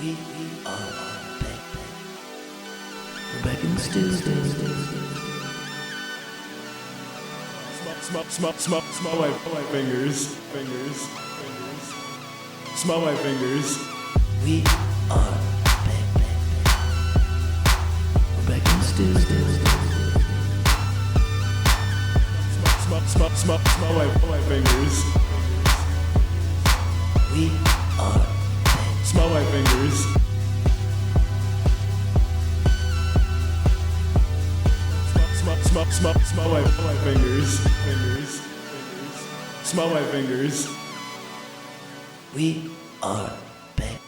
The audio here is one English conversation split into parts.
We are back. We're back in the stew. Smell my fingers. Smell my fingers. We are back. We're back in the stew. Smell my fingers. We are back. Smell my fingers. Smell my fingers. Smell my fingers. We are back.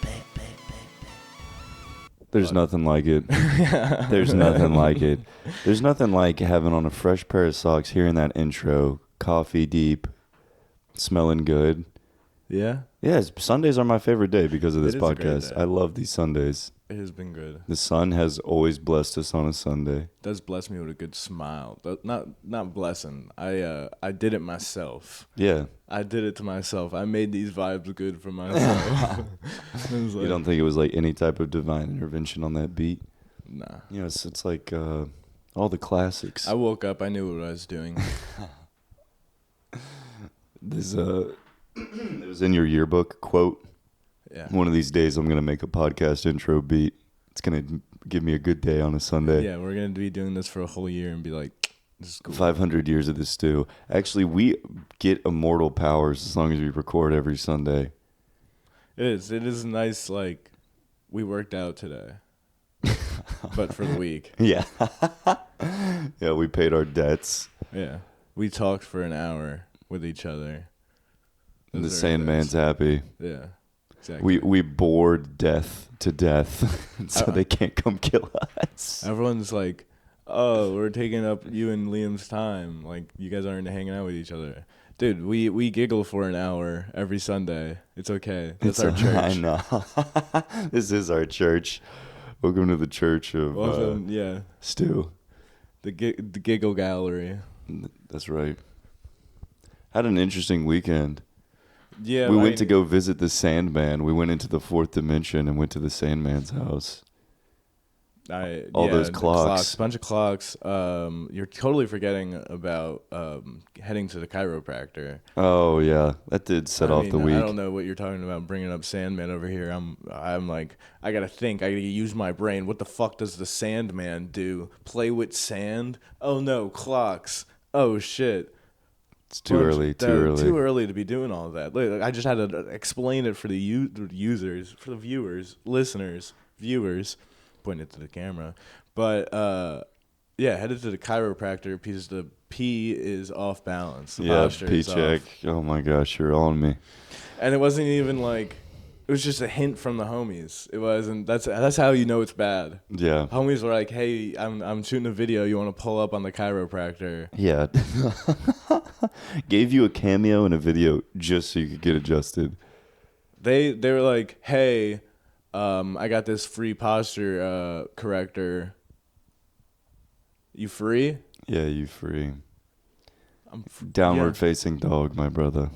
There's nothing like it. There's nothing like it. There's nothing like having on a fresh pair of socks, hearing that intro, coffee deep, smelling good. Yeah? Yes, Sundays are my favorite day because of this It is a great podcast. day. I love these Sundays. It has been good. The sun has always blessed us on a Sunday. Does bless me with a good smile. Not blessing. I did it myself. Yeah. I did it to myself. I made these vibes good for myself. You don't think it was like any type of divine intervention on that beat? Nah. You know, it's like all the classics. I woke up. I knew what I was doing. This it was in your yearbook quote. Yeah. One of these days I'm going to make a podcast intro beat. It's going to give me a good day on a Sunday. Yeah, we're going to be doing this for a whole year and be like, this is cool. 500 years of this stew. Actually, we get immortal powers as long as we record every Sunday. It is. It is nice, like, we worked out today. But for the week. Yeah. Yeah, we paid our debts. Yeah. We talked for an hour with each other. And the Those are Sandman's happy. Yeah. Exactly. We bored death to death, so they can't come kill us. Everyone's like, oh, we're taking up you and Liam's time. Like, you guys aren't hanging out with each other. Dude, we giggle for an hour every Sunday. It's okay. That's our church. I know. This is our church. Welcome to the church of Welcome, yeah. Stu. The giggle gallery. That's right. Had an interesting weekend. Yeah. We went to go visit the Sandman. We went into the fourth dimension and went to the Sandman's house. All those clocks. Bunch of clocks. You're totally forgetting about heading to the chiropractor. Oh yeah, that did set off the week. I don't know what you're talking about bringing up Sandman over here. I'm like, I gotta think. I gotta use my brain. What the fuck does the Sandman do? Play with sand? Oh no, clocks. Oh shit. It's too early. Too early to be doing all of that. Look, I just had to explain it for the users, for the viewers, listeners, viewers. Pointed to the camera. But, yeah, headed to the chiropractor because the P is off balance. The posture P is check. off. Oh my gosh, you're on me. And it wasn't even like, it was just a hint from the homies. It wasn't, that's how you know it's bad. Yeah. Homies were like, hey, I'm shooting a video. You want to pull up on the chiropractor? Yeah. Gave you a cameo in a video just so you could get adjusted. They were like, hey, I got this free posture corrector. You free? Yeah, you free. Downward facing dog, my brother.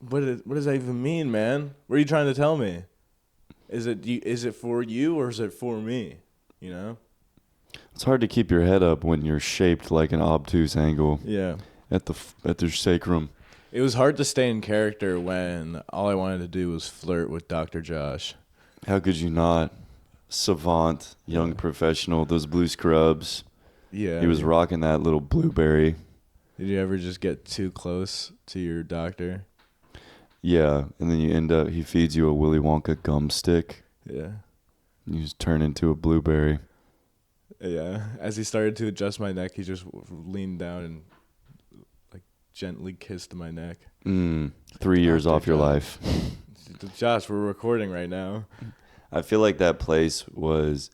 What does that even mean, man? What are you trying to tell me? Is it for you or is it for me? You know? It's hard to keep your head up when you're shaped like an obtuse angle. Yeah. At the sacrum. It was hard to stay in character when all I wanted to do was flirt with Dr. Josh. How could you not? Savant, young professional, those blue scrubs. Yeah. He was rocking that little blueberry. Did you ever just get too close to your doctor? Yeah, and then you end up, he feeds you a Willy Wonka gum stick. Yeah. You just turn into a blueberry. Yeah. As he started to adjust my neck, he just leaned down and like gently kissed my neck. 3 years off your life. Josh, we're recording right now. I feel like that place was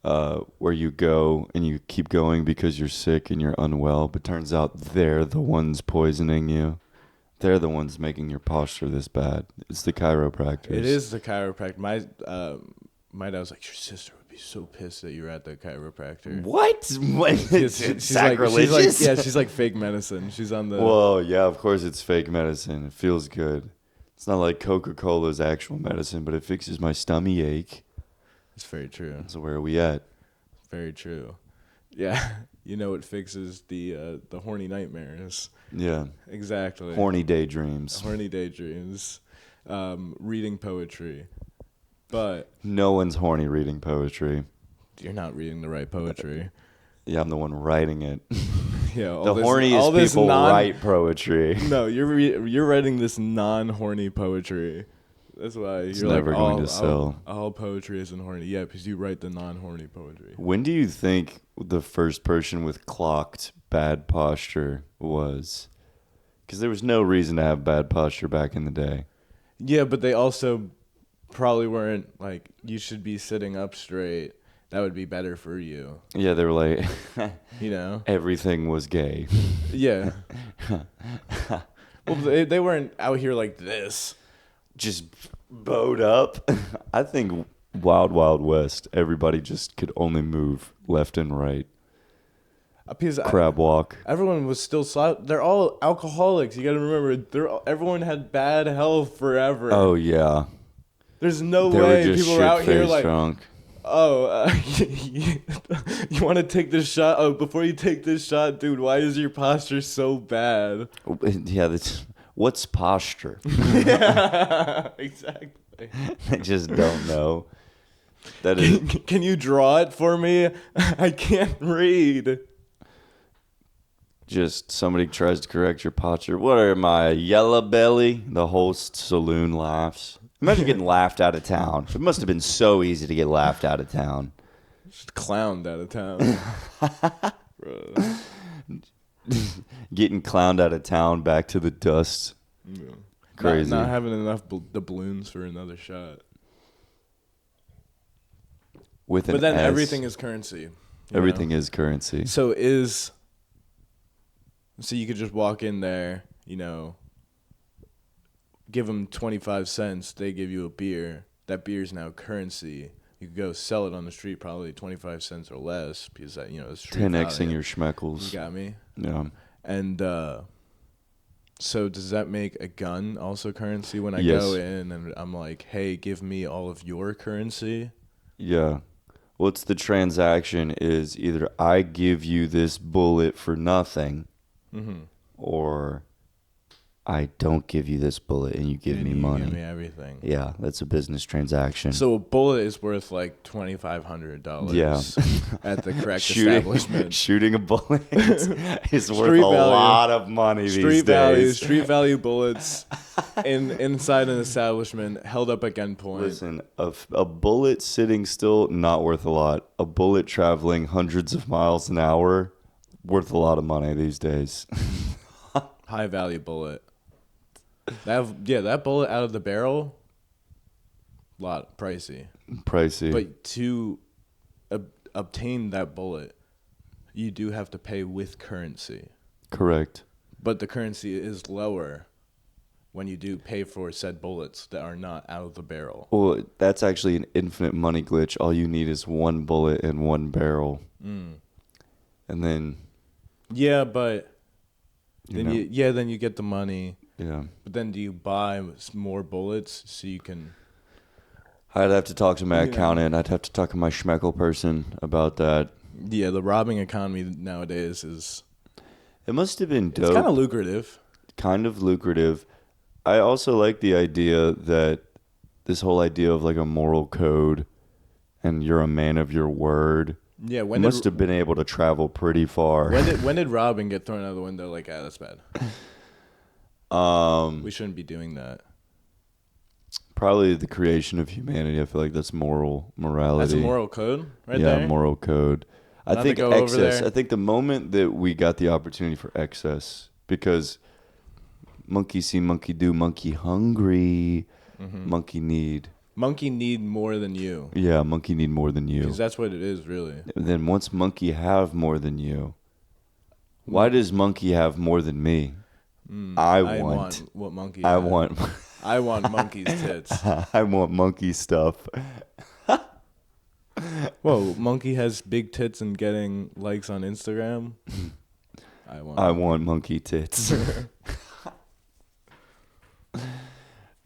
where you go and you keep going because you're sick and you're unwell, but turns out they're the ones poisoning you. They're the ones making your posture this bad. It's the chiropractors. It is the chiropractor. My dad was like, your sister would be so pissed that you're at the chiropractor. What? She's sacrilegious? She's like fake medicine. She's on the... Whoa, yeah, of course it's fake medicine. It feels good. It's not like Coca-Cola's actual medicine, but it fixes my stomach ache. It's very true. So where are we at? Very true. Yeah, you know it fixes the horny nightmares. Yeah. Exactly. Horny daydreams. Horny daydreams. Reading poetry. But No one's horny reading poetry. you're not reading the right poetry. Yeah, I'm the one writing it. Yeah, The horniest people write poetry. No, you're writing this non-horny poetry. That's why It's you're never like, going to sell. All poetry isn't horny. Yeah, because you write the non-horny poetry. When do you think the first person with clocked bad posture was? Because there was no reason to have bad posture back in the day. Yeah, but they also probably weren't like, you should be sitting up straight. That would be better for you. Yeah, they were like, You know? everything was gay. Yeah. Well, they weren't out here like this. Just bowed up. I think Wild Wild West, everybody just could only move left and right. Because Crab walk. everyone was still they're all alcoholics. You got to remember, everyone had bad health forever. Oh, yeah. There's no They were way just people are out here shit-faced like, drunk. oh, you want to take this shot? Oh, before you take this shot, dude, why is your posture so bad? Yeah, what's posture? Yeah, exactly. I just don't know. That is Can you draw it for me? I can't read. just somebody tries to correct your posture. What am I, yellow belly? The whole saloon laughs. Imagine getting laughed out of town. It must have been so easy to get laughed out of town. Just clowned out of town. Bro. Getting clowned out of town, back to the dust. Yeah. Crazy. Not having enough doubloons for another shot. With an But then S. everything is currency. Everything is currency. So you could just walk in there, give them 25 cents, they give you a beer. That beer is now currency. You could go sell it on the street, probably 25 cents or less, because that, it's street 10xing value. your schmeckles. You got me? Yeah. And so does that make a gun also currency when I Yes. go in and I'm like, hey, give me all of your currency? Yeah. What's the transaction is either I give you this bullet for nothing, Mm-hmm. or I don't give you this bullet and you give me money. Give me everything. Yeah, that's a business transaction. So a bullet is worth like $2,500 Yeah. at the correct establishment. Shooting a bullet is worth Street a value. lot of money these days. Street value bullets inside an establishment held up at gunpoint. Listen, a bullet sitting still, not worth a lot. A bullet traveling hundreds of miles an hour, worth a lot of money these days. High value bullet. That bullet out of the barrel, lot pricey. Pricey. But to obtain that bullet, you do have to pay with currency. Correct. But the currency is lower when you do pay for said bullets that are not out of the barrel. Well, that's actually an infinite money glitch. All you need is one bullet and one barrel. Mm. And then, Yeah, but you then know, then you get the money. yeah. But then do you buy more bullets so you can? I'd have to talk to my Yeah. accountant. I'd have to talk to my schmeckle person about that. Yeah, the robbing economy nowadays is It must have been dope. it's kind of lucrative. Kind of lucrative. I also like the idea that this whole idea of like a moral code and you're a man of your word. Yeah, You must have been able to travel pretty far. when did robbing get thrown out of the window? Like, that's bad. We shouldn't be doing that. Probably the creation of humanity. I feel like that's morality. That's a moral code, right yeah, there. moral code. I Not think to go over excess. there. I think the moment that we got the opportunity for excess, because monkey see, monkey do, monkey hungry, Mm-hmm. monkey need. Monkey need more than you, Yeah, monkey need more than you. because that's what it is, really. And then once monkey have more than you, why does monkey have more than me? I want. what monkey. I had. want. I want monkey's tits. I want monkey stuff. Whoa, monkey has big tits and getting likes on Instagram. I want monkey tits.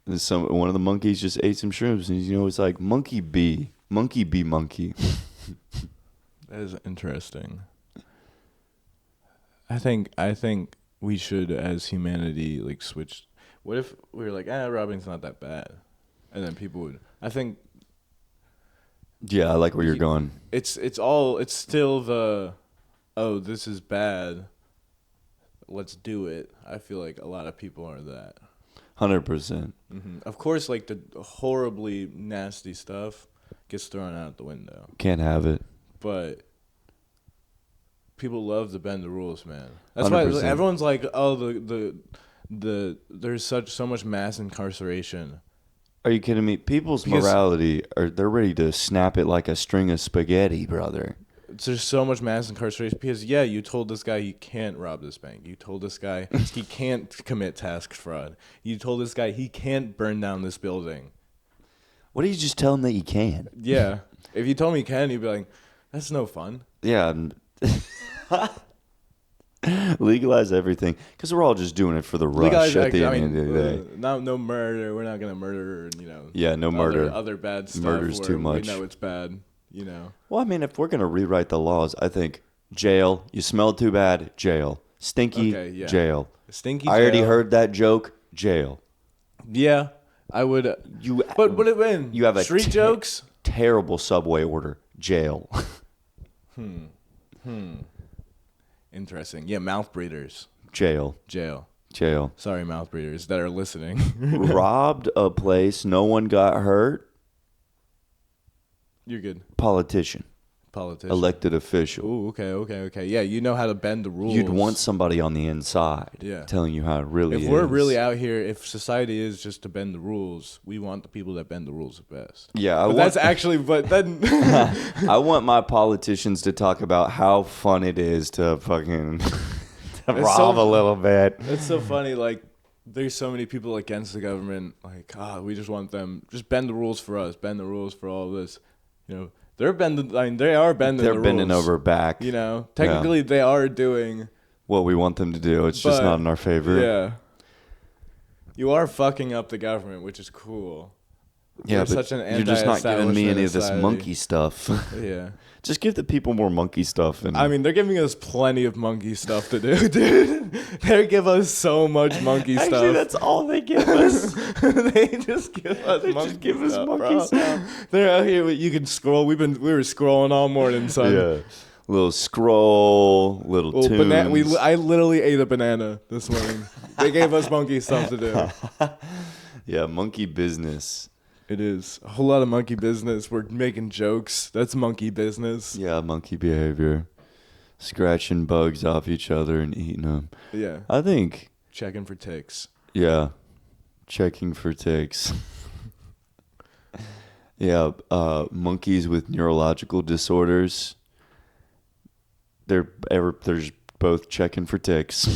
One of the monkeys just ate some shrooms, and it's like monkey B, monkey B, monkey. That is interesting. I think we should, as humanity, like switch. What if we were like, robbing's not that bad, and then people would. I think. Yeah, I like where you're going. It's still the, oh, this is bad. Let's do it. I feel like a lot of people are that. 100%. Of course, like the horribly nasty stuff gets thrown out the window. Can't have it. But people love to bend the rules, man. That's why 100%. everyone's like, oh, there's so much mass incarceration. Are you kidding me? People's morality, they're ready to snap it like a string of spaghetti, brother. There's so much mass incarceration because, you told this guy he can't rob this bank. You told this guy he can't commit tax fraud. You told this guy he can't burn down this building. What do you just tell him that you can? Yeah. If you told me he can, you'd be like, that's no fun. Yeah. Legalize everything, because we're all just doing it for the rush at the end of the day. No murder. We're not gonna murder. Yeah, no murder. Other bad stuff. Murder's too much. We know it's bad. Well, I mean, if we're gonna rewrite the laws, I think jail. You smell too bad. Jail. Stinky. Okay, yeah. Jail. Stinky. I already jail. heard that joke. Jail. Yeah, I would. But would it win? You have a street jokes. Terrible subway order. Jail. Interesting. Yeah, mouth breeders. Jail. Sorry, mouth breeders that are listening. Robbed a place. No one got hurt. You're good. Politician. Elected official. Ooh, okay. Yeah, you know how to bend the rules. You'd want somebody on the inside telling you how it really is. If we're really out here, if society is just to bend the rules, we want the people that bend the rules the best. Yeah, but then I want my politicians to talk about how fun it is to fucking rob a little bit. It's so funny, like there's so many people against the government, like, we just want them just bend the rules for us, bend the rules for all of this. They're bending. I mean, they are bending. They're the bending rules, over back. Technically, they are doing what we want them to do. It's just not in our favor. Yeah, you are fucking up the government, which is cool. Yeah, but such an you're just not giving me any of this society. monkey stuff. Yeah, just give the people more monkey stuff. And I mean, they're giving us plenty of monkey stuff to do, dude. They give us so much monkey stuff. Actually, that's all they give us. They just give us monkey stuff. They're out here. You can scroll. We were scrolling all morning, son. Yeah, little scroll, little tunes. I literally ate a banana this morning. They gave us monkey stuff to do. Yeah, monkey business. It is a whole lot of monkey business. We're making jokes. That's monkey business. Yeah, monkey behavior. Scratching bugs off each other and eating them. Yeah. I think. Checking for ticks. Yeah. Checking for ticks. Yeah. Monkeys with neurological disorders. They're both checking for ticks.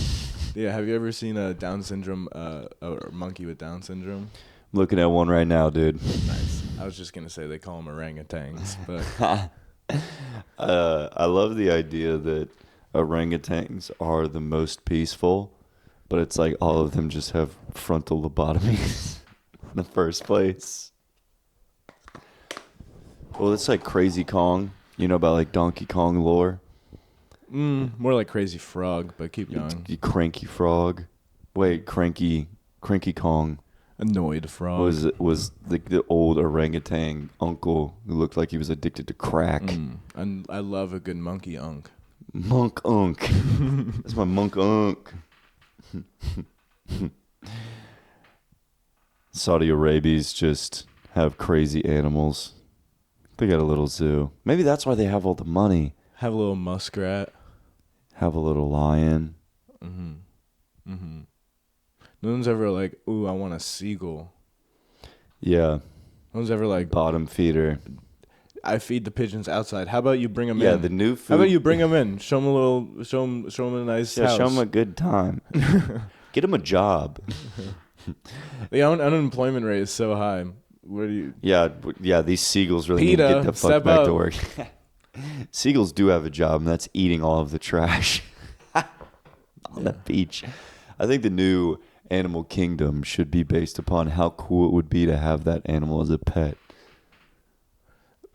Yeah. Have you ever seen a Down syndrome, or monkey with Down syndrome? Looking at one right now, dude. Nice. I was just gonna say they call them orangutans, but I love the idea that orangutans are the most peaceful, but it's like all of them just have frontal lobotomies in the first place. Well, it's like Crazy Kong. You know about like Donkey Kong lore? More like Crazy Frog, but keep going. Cranky Frog. Wait, Cranky Kong. Annoyed frog. Was the old orangutan uncle who looked like he was addicted to crack. And I love a good monkey unk. Monk unk. That's my monk unk. Saudi Arabians just have crazy animals. They got a little zoo. Maybe that's why they have all the money. Have a little muskrat. Have a little lion. No one's ever like, ooh, I want a seagull. Yeah. No one's ever like, Bottom feeder. I feed the pigeons outside. How about you bring them in? Yeah, the new food. How about you bring them in? Show them a little. Show them a nice house. Show them a good time. Get them a job. The unemployment rate is so high. What do you? Yeah. These seagulls really need to get the fuck back to work. Seagulls do have a job, and that's eating all of the trash on the beach. I think the new animal kingdom should be based upon how cool it would be to have that animal as a pet.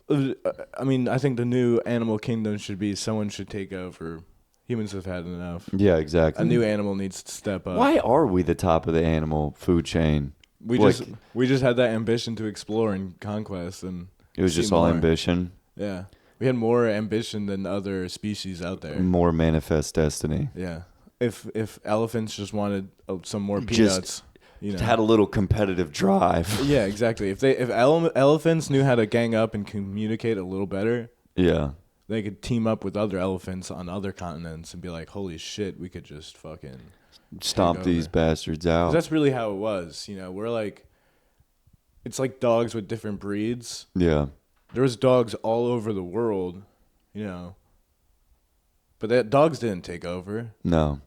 I mean, I think the new animal kingdom should be someone should take over. Humans have had enough. Yeah, exactly. A new animal needs to step up. Why are we the top of the animal food chain? We just had that ambition to explore and conquest, and It was see just all more. ambition. Yeah, we had more ambition than other species out there. More manifest destiny. Yeah, if elephants just wanted some more Just peanuts, you know. Had a little competitive drive. Yeah, exactly. If elephants knew how to gang up and communicate a little better, Yeah. they could team up with other elephants on other continents and be like, "Holy shit, we could just fucking Stomp take these over." bastards 'Cause out. that's really how it was. You know, we're like, it's like dogs with different breeds. Yeah. There was dogs all over the world, you know, but that dogs didn't take over. No.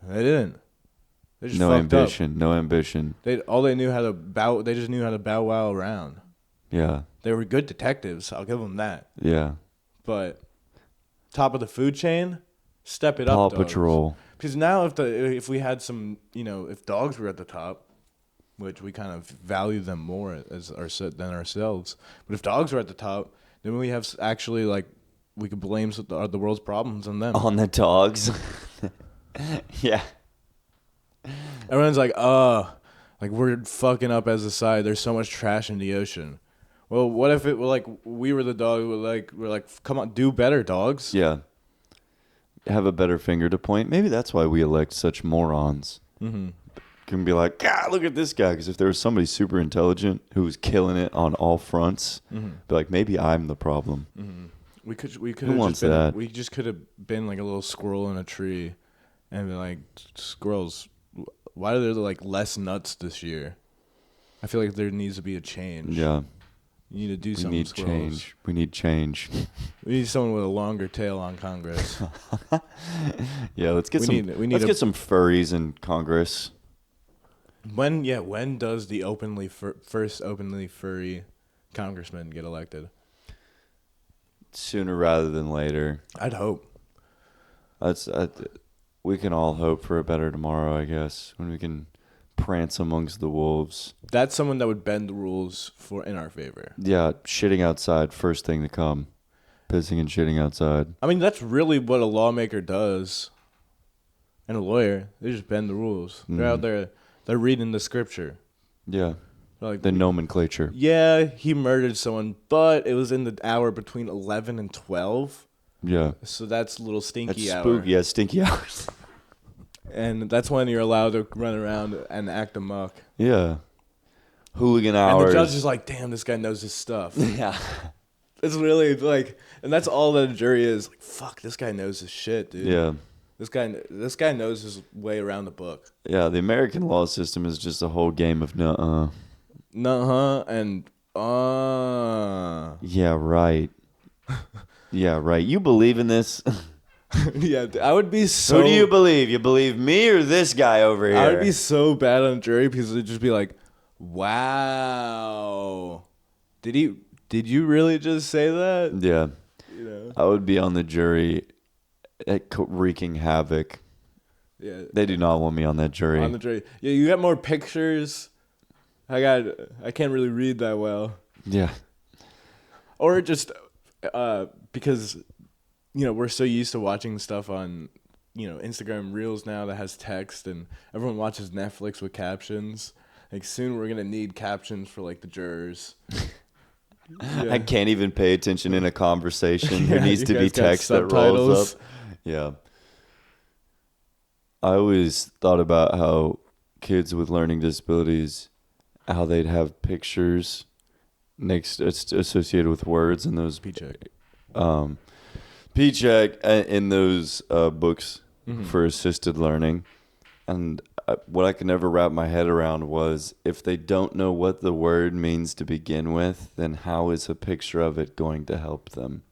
They didn't. They just No fucked ambition. No ambition. up. They just knew how to bow wow around. Yeah. They were good detectives. I'll give them that. Yeah. But top of the food chain, step it Paw up, dogs. Patrol. Because now if we had some, you know, if dogs were at the top, which we kind of value them more than ourselves, but if dogs were at the top, then we have actually like we could blame the world's problems on them. On the dogs. Yeah. Everyone's like, like we're fucking up as a society. There's so much trash in the ocean. Well, what if it were like we were the dog? We're like, come on, do better, dogs. Yeah. Have a better finger to point. Maybe that's why we elect such morons. Mm-hmm. Can be like, God, look at this guy. Because if there was somebody super intelligent who was killing it on all fronts, Mm-hmm. be like, maybe I'm the problem. Mm-hmm. We could Who have wants just been, that? We just could have been like a little squirrel in a tree, and be like, squirrels, why are there like less nuts this year? I feel like there needs to be a change. Yeah. You need to do We something. need squirrels. change. We need change. We need someone with a longer tail on Congress. Yeah, let's get We need let's a- get some furries in Congress. When does the first openly furry congressman get elected? Sooner rather than later. I'd hope. We can all hope for a better tomorrow, I guess, when we can prance amongst the wolves. That's someone that would bend the rules in our favor. Yeah, shitting outside, first thing to come. Pissing and shitting outside. I mean, that's really what a lawmaker does. And a lawyer, they just bend the rules. They're out there, they're reading the scripture. Yeah, They're like, the nomenclature. yeah, he murdered someone, but it was in the hour between 11 and 12. Yeah. So that's a little stinky That's hour. spooky. Yeah, stinky hours. And that's when you're allowed to run around and act amok. Yeah. Hooligan And hours. the judge is like, damn, this guy knows his stuff. Yeah. It's really like, and that's all that a jury is. Like, fuck, this guy knows his shit, dude. Yeah. This guy knows his way around the book. Yeah, the American law system is just a whole game of nuh-uh. Nuh-huh, and Yeah, right. Yeah, right. You believe in this? yeah, I would be so. Who do you believe? You believe me or this guy over here? I would be so bad on jury because it'd just be like, wow, did you really just say that? Yeah. You know? I would be on the jury wreaking havoc. Yeah. They do not want me on that jury. On the jury. Yeah, you got more pictures. I can't really read that well. Yeah. Or just because, you know, we're so used to watching stuff on, you know, Instagram Reels now that has text, and everyone watches Netflix with captions. Like, soon we're going to need captions for, like, the jurors. Yeah. I can't even pay attention in a conversation. There Yeah, needs you to be guys got text that rolls subtitles. up. Yeah. I always thought about how kids with learning disabilities, how they'd have pictures next associated with words in those P-check. P-check in those books for assisted learning. And what I could never wrap my head around was, if they don't know what the word means to begin with, then how is a picture of it going to help them?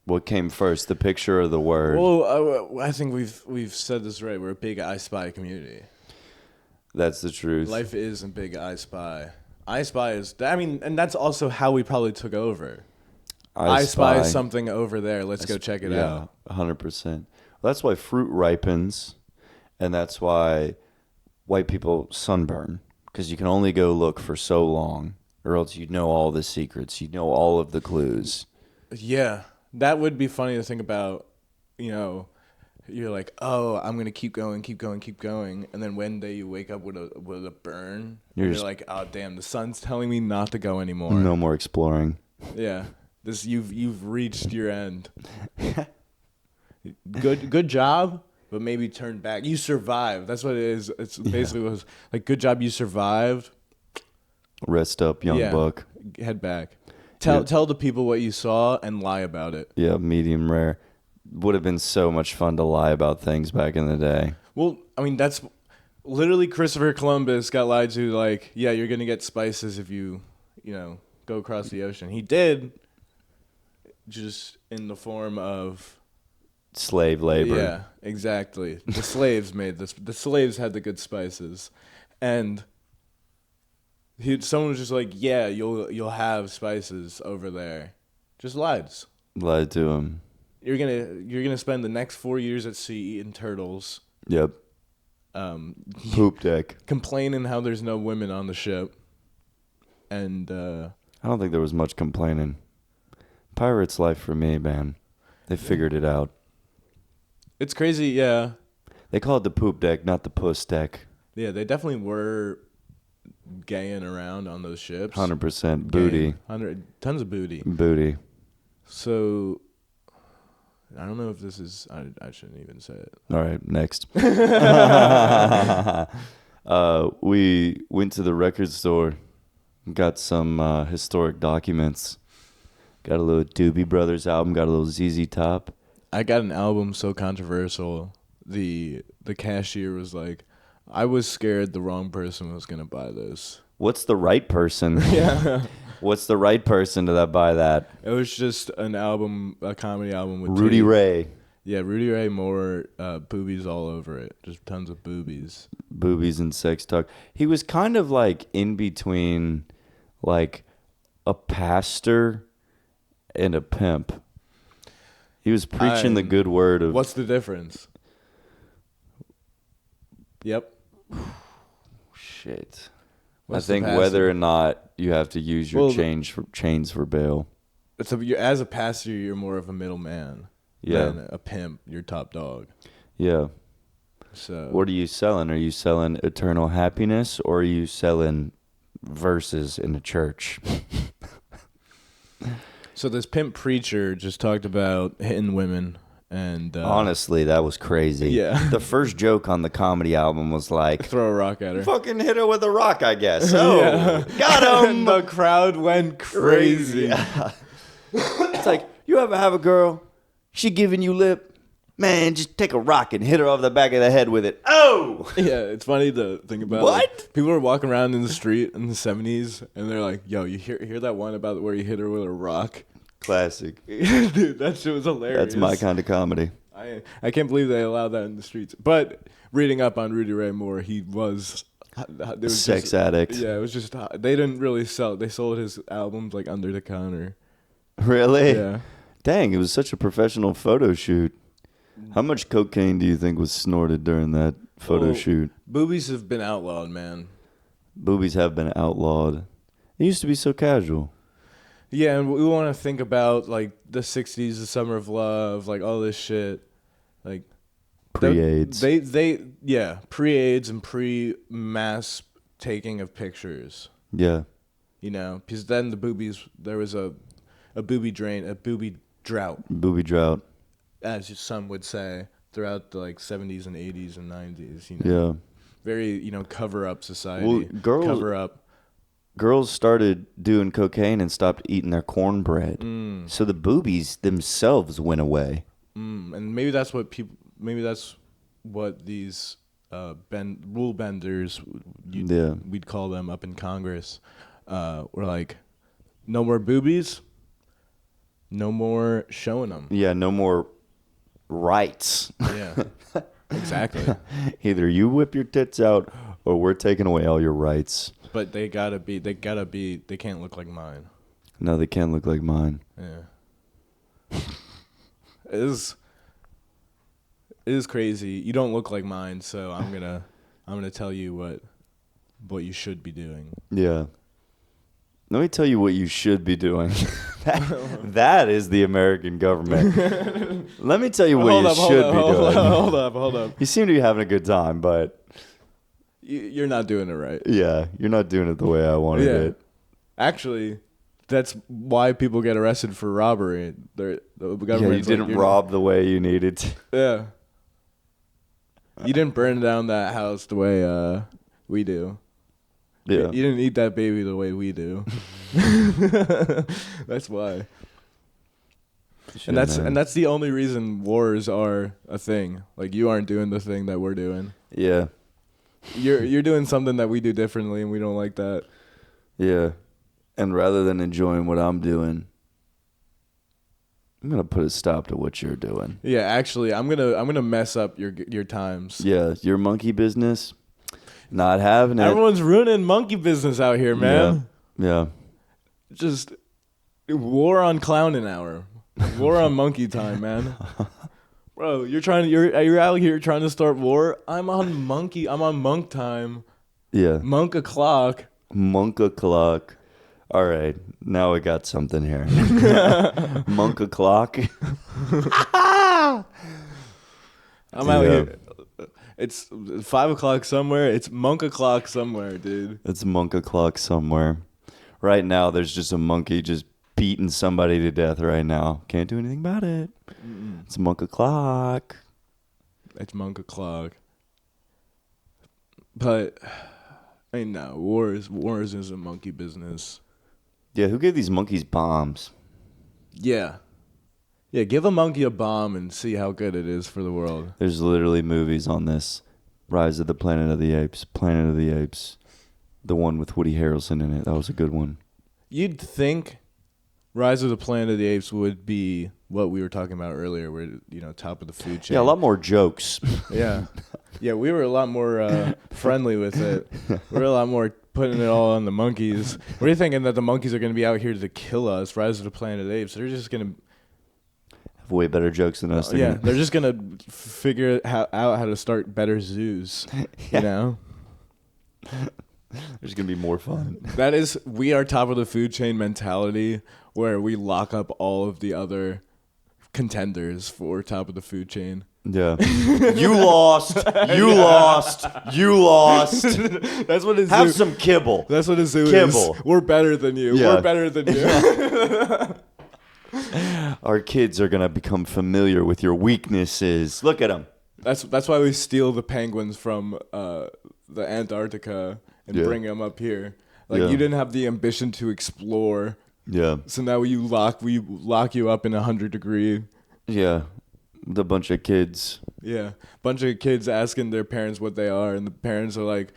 What came first, the picture or the word? Well, I think we've said this right. We're a big I Spy community. That's the truth. Life is a big I Spy. I Spy is, I mean, and that's also how we probably took over. I spy something over there. Let's go check it out. 100%. Well, that's why fruit ripens And that's why white people sunburn, because you can only go look for so long, or else you know all the secrets. You know all of the clues. Yeah, that would be funny to think about. You know, you're like, oh, I'm gonna keep going, keep going, keep going, and then one day you wake up with a burn. You're You're just- like, oh damn, the sun's telling me not to go anymore. No more exploring. Yeah, you've reached your end. Good job, but maybe turn back. You survived. That's what it is. It's basically what it was like. Good job, you survived. Rest up, young buck. Head back. Tell the people what you saw and lie about it. Yeah, medium rare. Would have been so much fun to lie about things back in the day. Well, I mean, that's literally Christopher Columbus got lied to. Like, yeah, you're gonna get spices if you go across the ocean. He did, just in the form of Slave labor. Yeah, exactly. The slaves made this. The slaves had the good spices, and someone was just like, "Yeah, you'll have spices over there." Just lies. Lied to him. You're gonna spend the next 4 years at sea eating turtles. Yep. Poop deck. Complaining how there's no women on the ship, and I don't think there was much complaining. Pirate's life for me, man. They figured it out. it's crazy. Yeah, They call it the poop deck, not the puss deck. yeah, they definitely were gaying around on those ships. 100% booty. 100 tons of booty. Booty. So I don't know if this is. I shouldn't even say it. All right, next. We went to the record store, got some historic documents. Got a little Doobie Brothers album, got a little ZZ Top. I got an album so controversial. The cashier was like, "I was scared the wrong person was gonna buy this." What's the right person? Yeah, What's the right person to buy that? it was just an album, a comedy album with Rudy titties. Ray. Yeah, Rudy Ray Moore, boobies all over it. Just tons of boobies. Boobies and sex talk. He was kind of like in between like a pastor and a pimp. He was preaching the good word of What's the difference? Yep. shit. What's I the think pastor? whether or not you have to use your Well, chains for bail. As a pastor, you're more of a middleman Yeah. than a pimp. You're top dog. Yeah. So What are you selling? Are you selling eternal happiness or are you selling verses in a church? So this pimp preacher just talked about hitting women and Honestly, that was crazy. Yeah. The first joke on the comedy album was like, throw a rock at her. fucking hit her with a rock, I guess. Oh, Yeah. got him. The crowd went crazy. Yeah. It's like, you ever have a girl, she giving you lip? Man, just take a rock and hit her over the back of the head with it. Oh! Yeah, it's funny to think about. What? Like, people were walking around in the street in the 70s, and they're like, "Yo, you hear that one about where you hit her with a rock?" Classic. Dude, that shit was hilarious. That's my kind of comedy. I can't believe they allowed that in the streets. But reading up on Rudy Ray Moore, he was there was Sex addict. Yeah, it was just they didn't really sell. They sold his albums like under the counter. Really? Yeah. Dang, it was such a professional photo shoot. How much cocaine do you think was snorted during that photo Well, shoot? Boobies have been outlawed, man. Boobies have been outlawed. It used to be so casual. Yeah, and we want to think about like the 60s, the summer of love, like all this shit. Like Pre-AIDS. Pre-AIDS and pre-mass taking of pictures. Yeah. You know, because then the boobies, there was a booby drain, a booby drought, Booby drought. as some would say, throughout the like 70s and 80s and 90s. You know, Yeah. very cover up society. Well, cover up. Girls started doing cocaine and stopped eating their cornbread. So the boobies themselves went away. And maybe that's what these rule benders, we'd call them up in Congress, were like, no more boobies, no more showing them. Yeah, no more rights. Yeah, exactly. Either you whip your tits out or we're taking away all your rights. But they can't look like mine. No, they can't look like mine. Yeah. It is crazy. You don't look like mine, so I'm gonna tell you what you should be doing. Yeah. Let me tell you what you should be doing. That is the American government. Let me tell you what you should be doing. Hold up. You seem to be having a good time, but You're not doing it right. yeah, you're not doing it the way I wanted it. Actually, that's why people get arrested for robbery. The government. Yeah, you didn't rob the way you needed to. Yeah. You didn't burn down that house the way we do. Yeah. You didn't eat that baby the way we do. That's why. And that's the only reason wars are a thing. Like, you aren't doing the thing that we're doing. Yeah. You're doing something that we do differently, and we don't like that. Yeah. And rather than enjoying what I'm doing, I'm gonna put a stop to what you're doing. Yeah, actually, I'm gonna mess up your times. Yeah, your monkey business, not having it. Everyone's ruining monkey business out here, man. Yeah. Just war on clowning hour, war on monkey time, man. Bro, you're out here trying to start war. I'm on monk time. Yeah. Monk o'clock. Monk o'clock. All right, now we got something here. Monk o'clock. I'm out here. It's 5 o'clock somewhere. It's monk o'clock somewhere, dude. It's monk o'clock somewhere. Right now, there's just a monkey just beating somebody to death right now. Can't do anything about it. It's monk o'clock. It's monk o'clock. But I mean, no, wars is a monkey business. Yeah, who gave these monkeys bombs? Yeah. Yeah, give a monkey a bomb and see how good it is for the world. There's literally movies on this. Rise of the Planet of the Apes. Planet of the Apes. The one with Woody Harrelson in it. That was a good one. You'd think Rise of the Planet of the Apes would be what we were talking about earlier, where, top of the food chain. Yeah, a lot more jokes. Yeah. Yeah, we were a lot more friendly with it. We were a lot more putting it all on the monkeys. What are you thinking, that the monkeys are going to be out here to kill us? Rise of the Planet of the Apes. They're just going to have way better jokes than us. Yeah, they're just going to figure out how to start better zoos, you know? There's going to be more fun. That is, we are top of the food chain mentality, where we lock up all of the other contenders for top of the food chain. Yeah. You lost. You lost. You lost. That's what a zoo. Have some kibble. That's what a zoo Kibble. is. We're better than you. Yeah. We're better than you. Our kids are going to become familiar with your weaknesses. Look at them. That's why we steal the penguins from the Antarctica and bring them up here. Like, you didn't have the ambition to explore. Yeah. So now we lock you up in 100-degree. Yeah. The bunch of kids. Yeah. Bunch of kids asking their parents what they are, and the parents are like,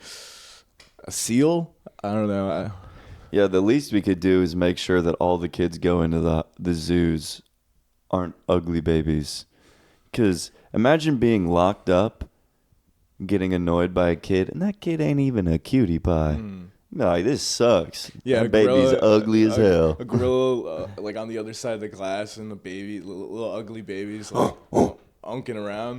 a seal? I don't know. Yeah, the least we could do is make sure that all the kids go into the zoos aren't ugly babies. Because imagine being locked up, getting annoyed by a kid, and that kid ain't even a cutie pie. No, this sucks. Yeah, that baby's ugly as hell. A gorilla, like, on the other side of the glass, and the baby, little ugly babies, like, unking around.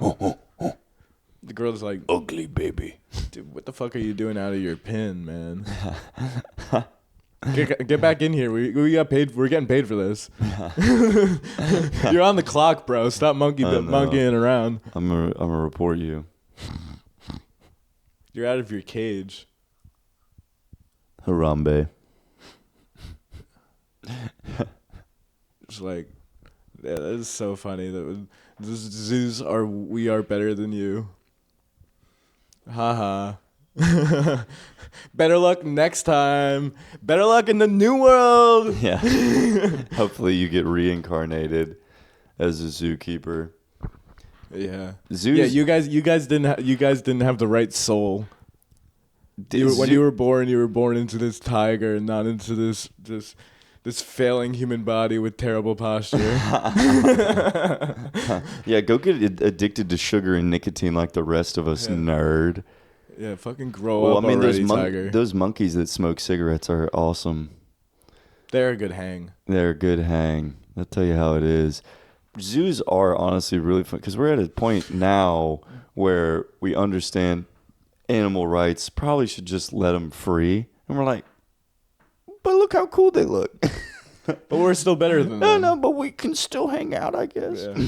The girl's like, Ugly baby. dude, what the fuck are you doing out of your pin, man? Get back in here. We got paid. We're getting paid for this. You're on the clock, bro. Stop monkeying around. I'm gonna report you. You're out of your cage. Harambe. It's like, yeah, that is so funny. That the zoos we are better than you. Haha. Better luck next time. Better luck in the new world. Yeah. Hopefully you get reincarnated as a zookeeper. Yeah. Zoos. Yeah, you guys didn't have the right soul. When you were born into this tiger and not into this failing human body with terrible posture. Yeah, go get addicted to sugar and nicotine like the rest of us, nerd. Yeah, fucking grow up already, tiger. Those monkeys that smoke cigarettes are awesome. They're a good hang. They're a good hang. I'll tell you how it is. zoos are honestly really fun because we're at a point now where we understand animal rights. Probably should just let them free, and we're like, but look how cool they look. But we're still better than No, them. no, but we can still hang out, I guess. Yeah.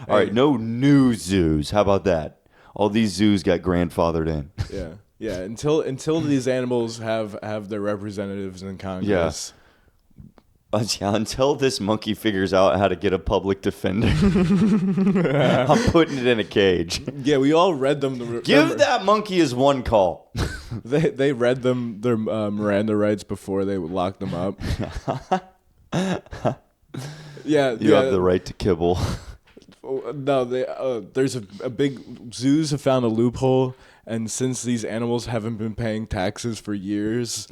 All right, no new zoos. How about that? All these zoos got grandfathered in. Yeah. Yeah. Until these animals have their representatives in Congress. Yeah, until this monkey figures out how to get a public defender, I'm putting it in a cage. Yeah, we all read them. Give that monkey his one call. They read them their Miranda rights before they locked them up. Yeah, You have the right to kibble. No, there's a big zoos have found a loophole, and since these animals haven't been paying taxes for years,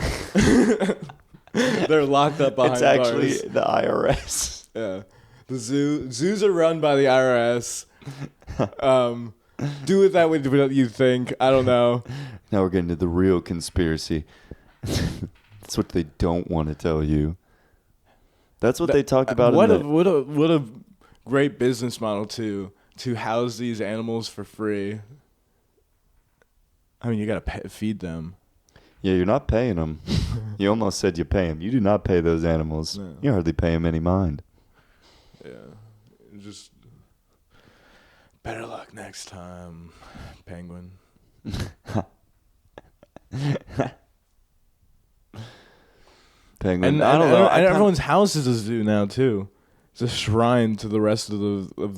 they're locked up behind It's actually bars. the IRS. Yeah, the zoos are run by the IRS. Do with that what you think. I don't know. Now we're getting to the real conspiracy. That's what they don't want to tell you. That's what they talk about. What a great business model to house these animals for free. I mean, you gotta feed them. Yeah, you're not paying them. You almost said you pay them. You do not pay those animals. No. You hardly pay them any mind. Yeah, just better luck next time, penguin. Penguin. And I don't know. And everyone's house is a zoo now too. It's a shrine to the rest of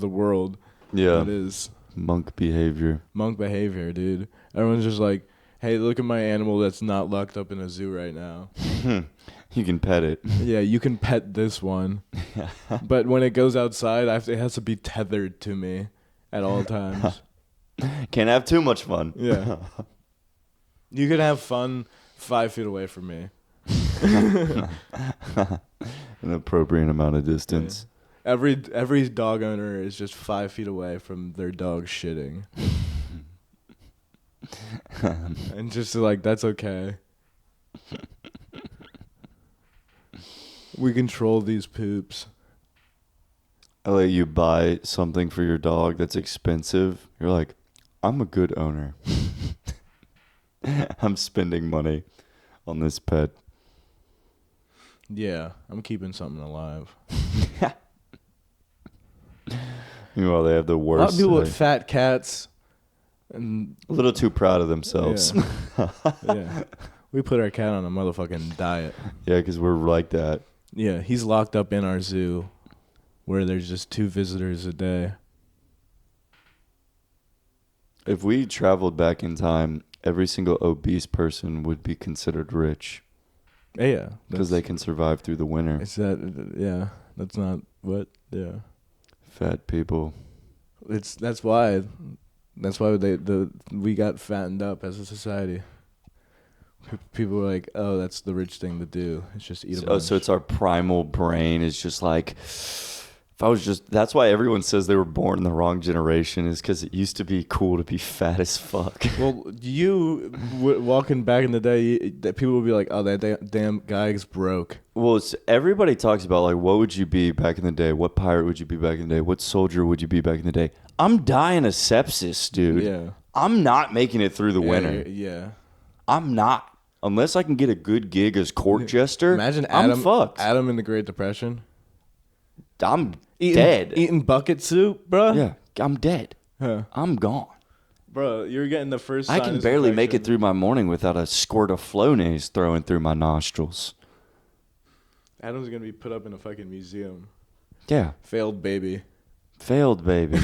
the world. Yeah. It is Monk behavior. monk behavior, dude. Everyone's just like, hey, look at my animal that's not locked up in a zoo right now. You can pet it. Yeah, you can pet this one. But when it goes outside, it has to be tethered to me at all times. Can't have too much fun. Yeah. You could have fun 5 feet away from me. An appropriate amount of distance. Every dog owner is just 5 feet away from their dog shitting. And just like, that's okay. We control these poops. I let you buy something for your dog that's expensive. You're like, I'm a good owner. I'm spending money on this pet. Yeah, I'm keeping something alive. Meanwhile, they have the A lot worst. of people with fat cats, and a little too proud of themselves. yeah, we put our cat on a motherfucking diet. Yeah, because we're like that. Yeah, he's locked up in our zoo, where there's just 2 visitors a day. If we traveled back in time, every single obese person would be considered rich Yeah, because they can survive through the winter. Is that? Yeah, that's not what. Yeah, Fat people. that's why we got fattened up as a society. People were like, "Oh, that's the rich thing to do. It's just eat a bunch." So it's our primal brain is just like, if I was just, that's why everyone says they were born in the wrong generation, is because it used to be cool to be fat as fuck. Well, you walking back in the day, that people would be like, "Oh, that damn guy's broke." Well, everybody talks about like, what would you be back in the day? What pirate would you be back in the day? What soldier would you be back in the day? I'm dying of sepsis, dude. Yeah. I'm not making it through the winter. Yeah. I'm not. Unless I can get a good gig as court jester, Imagine I'm fucked. Adam in the Great Depression. I'm dead. Eating bucket soup, bro. Yeah, I'm dead. Huh. I'm gone. Bro, you're getting the first. I can sinus barely make infection. it through my morning without a squirt of Flonase throwing through my nostrils. Adam's gonna be put up in a fucking museum. Yeah. Failed baby. Failed baby.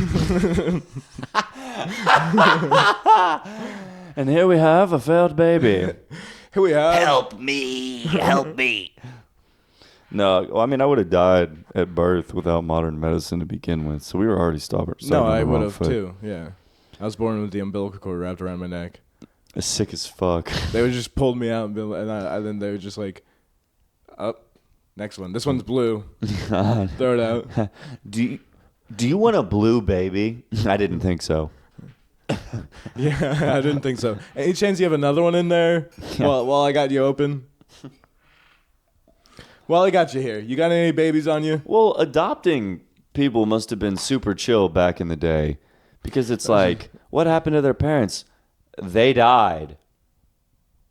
And here we have a failed baby. Here we have. Help me! Help me! No, well, I mean, I would have died at birth without modern medicine to begin with. So we were already starting. No, on the I would wrong have foot. too. Yeah, I was born with the umbilical cord wrapped around my neck. It's sick as fuck. They would just pulled me out and then they would just like, up, next one. This one's blue. Throw it out. Do you want a blue baby? I didn't think so. Yeah, I didn't think so. Any chance you have another one in there? While I got you open. While I got you here, you got any babies on you? Well, adopting people must have been super chill back in the day, because it's like, what happened to their parents? They died.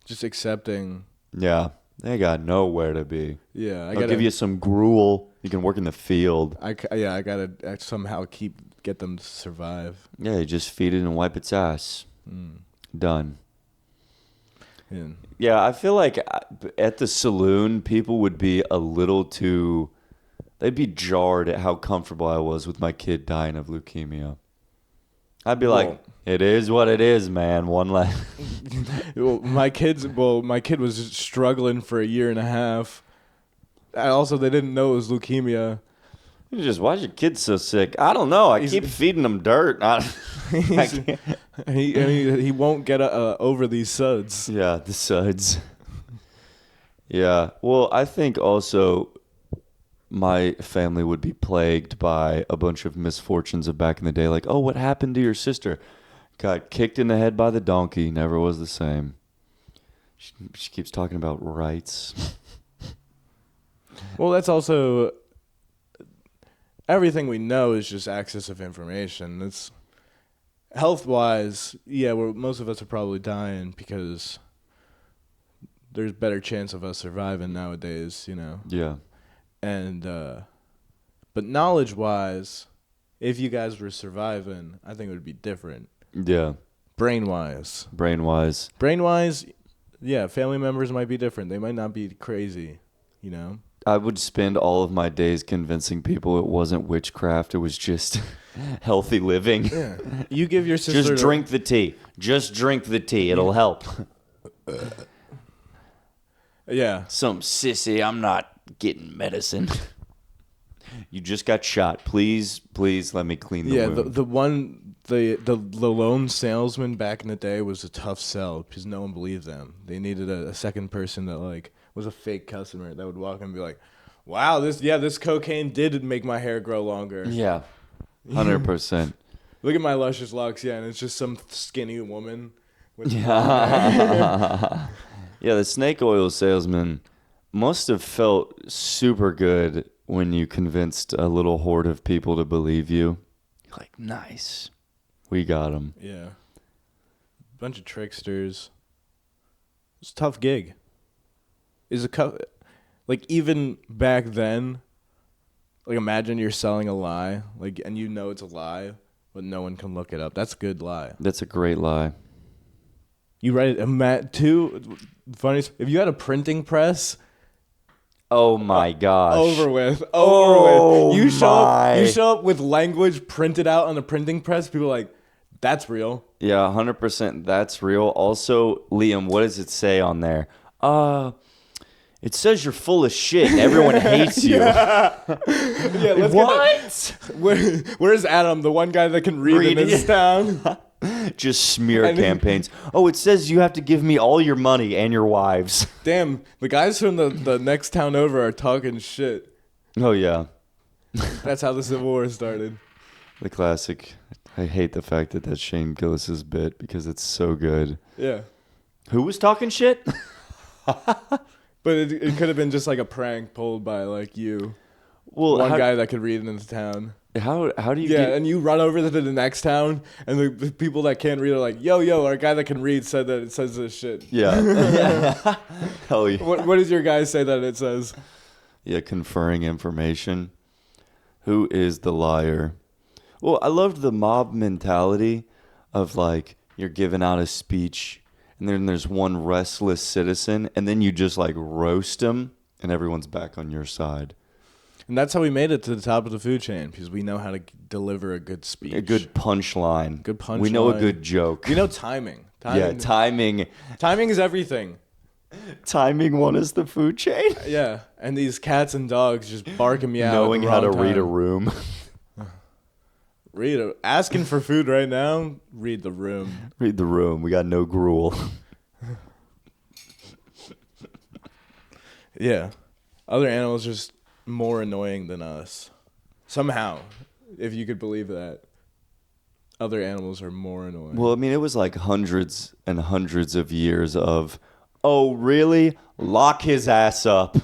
Just accepting. Yeah, they got nowhere to be. Yeah, I'll give you some gruel. You can work in the field. I gotta somehow get them to survive. Yeah, you just feed it and wipe its ass. Done. Yeah, I feel like at the saloon, people would be a little too... They'd be jarred at how comfortable I was with my kid dying of leukemia. I'd be like, it is what it is, man. One less. My kid was struggling for a year and a half. Also, they didn't know it was leukemia. Why's your kid so sick? I don't know. I keep feeding him dirt. He won't get over these suds. Yeah, the suds. Yeah. Well, I think also my family would be plagued by a bunch of misfortunes of back in the day. Like, oh, what happened to your sister? Got kicked in the head by the donkey. Never was the same. She keeps talking about rights. Well, that's also... Everything we know is just access of information. It's health-wise, yeah, most of us are probably dying because there's better chance of us surviving nowadays, you know. Yeah. And but knowledge-wise, if you guys were surviving, I think it would be different. Yeah. Brain-wise, yeah, family members might be different. They might not be crazy, you know. I would spend all of my days convincing people it wasn't witchcraft. It was just healthy living. Yeah. You give your sister... Just drink the tea. Just drink the tea. It'll help. Yeah. Some sissy, I'm not getting medicine. You just got shot. Please let me clean the wound. The lone salesman back in the day was a tough sell because no one believed them. They needed a second person that like was a fake customer that would walk in and be like, wow, this cocaine did make my hair grow longer. Yeah, 100%. Look at my luscious locks, yeah, and it's just some skinny woman. Yeah, the snake oil salesman must have felt super good when you convinced a little horde of people to believe you. Like, nice. We got him. Yeah. Bunch of tricksters. It's a tough gig. Like, even back then, like, imagine you're selling a lie, like, and you know it's a lie, but no one can look it up. That's a good lie. That's a great lie. You write it, funny, if you had a printing press... Oh my gosh. Over with. Oh You show up with language printed out on the printing press, people are like, that's real. Yeah, 100% that's real. Also, Liam, what does it say on there? It says you're full of shit and everyone hates you. Yeah, let's what? Where's Adam, the one guy that can read in this town? Just smear campaigns. Oh, it says you have to give me all your money and your wives. Damn, the guys from the next town over are talking shit. Oh, yeah. That's how the Civil War started. The classic. I hate the fact that that's Shane Gillis's bit because it's so good. Yeah. Who was talking shit? But it could have been just like a prank pulled by like you. Well, one guy that could read in the town. How do you and you run over to the next town, and the people that can't read are like, yo, our guy that can read said that it says this shit. Yeah. Hell yeah. What does your guy say that it says? Yeah, conferring information. Who is the liar? Well, I loved the mob mentality of like you're giving out a speech, and then there's one restless citizen, and then you just like roast him, and everyone's back on your side. And that's how we made it to the top of the food chain, because we know how to deliver a good speech. A good punchline. Good punchline. We know a good joke. We know timing. Yeah, timing. Timing is everything. Timing won us the food chain. Yeah, and these cats and dogs just barking me out. Knowing how to read a room. Asking for food right now, read the room. Read the room. We got no gruel. Yeah. Other animals just more annoying than us. Somehow, if you could believe that. Other animals are more annoying. Well, I mean, it was like hundreds and hundreds of years of, oh, really? Lock his ass up.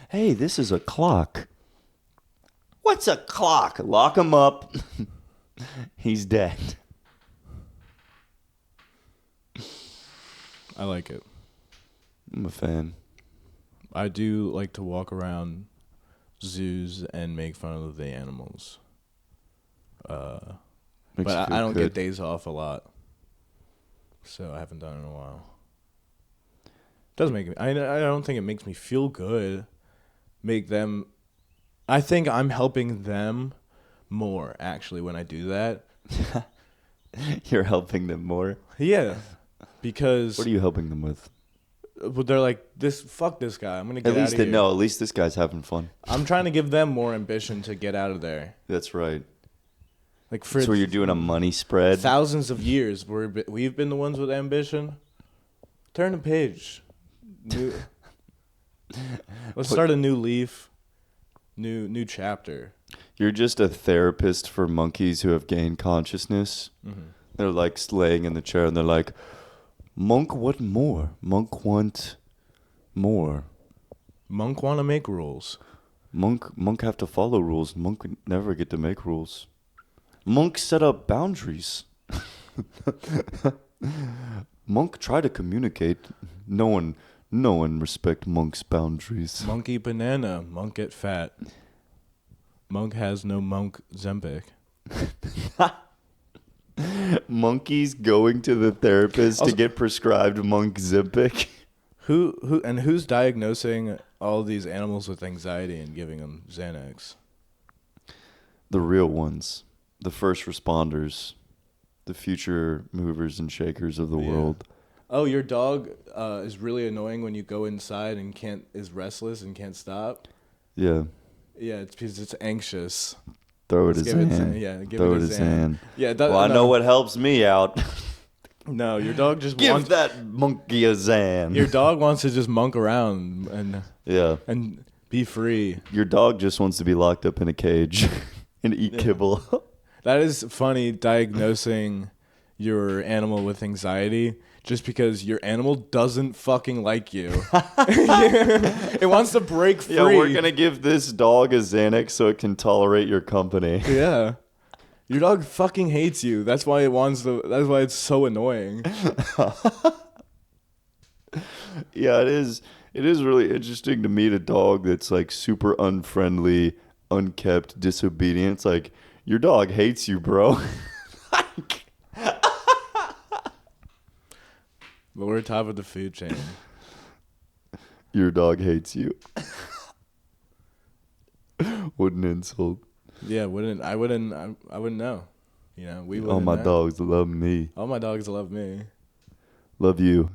Hey, this is a clock. What's a clock? Lock him up. He's dead. I like it. I'm a fan. I do like to walk around zoos and make fun of the animals. Makes you But feel I don't good. get days off a lot, so I haven't done it in a while. Does make me? I don't think it makes me feel good. Make them. I think I'm helping them more actually when I do that. You're helping them more. Yeah, because What are you helping them with? they're like this. Fuck this guy. I'm gonna get At out least of here. no. At least this guy's having fun. I'm trying to give them more ambition to get out of there. That's right. Like for So you're doing a money spread. thousands of years, we've been the ones with ambition. Turn the page. Let's start a new leaf. New chapter. You're just a therapist for monkeys who have gained consciousness. Mm-hmm. They're like laying in the chair and they're like, Monk, what more? Monk want more. Monk want to make rules. Monk have to follow rules. Monk would never get to make rules. Monk set up boundaries. Monk try to communicate. No one respect Monk's boundaries. Monk eat banana. Monk get fat. Monk has no monk Zempic. Monkeys going to the therapist Also- to get prescribed Monk Zipic. Who's diagnosing all these animals with anxiety and giving them Xanax? The real ones. The first responders. The future movers and shakers of the Yeah. world. Oh, your dog is really annoying when you go inside and is restless and can't stop. Yeah. Yeah, it's because it's anxious. Throw it Let's a give it Xan. Xan. Yeah, give Throw it it a a Xan. Xan. Yeah, Well, I know what helps me out. No, your dog just Give wants that monkey a Xan. your dog wants to just monk around Yeah. and be free. Your dog just wants to be locked up in a cage and eat kibble. That is funny, diagnosing your animal with anxiety just because your animal doesn't fucking like you. It wants to break free. Yeah, we're gonna give this dog a Xanax so it can tolerate your company. Yeah. Your dog fucking hates you. That's why that's why it's so annoying. Yeah, it is. It is really interesting to meet a dog that's like super unfriendly, unkept, disobedient. It's like your dog hates you, bro. But we're top of the food chain. Your dog hates you. What an insult. Yeah, I wouldn't know. You know, we wouldn't All my know. dogs love me. All my dogs love me. Love you.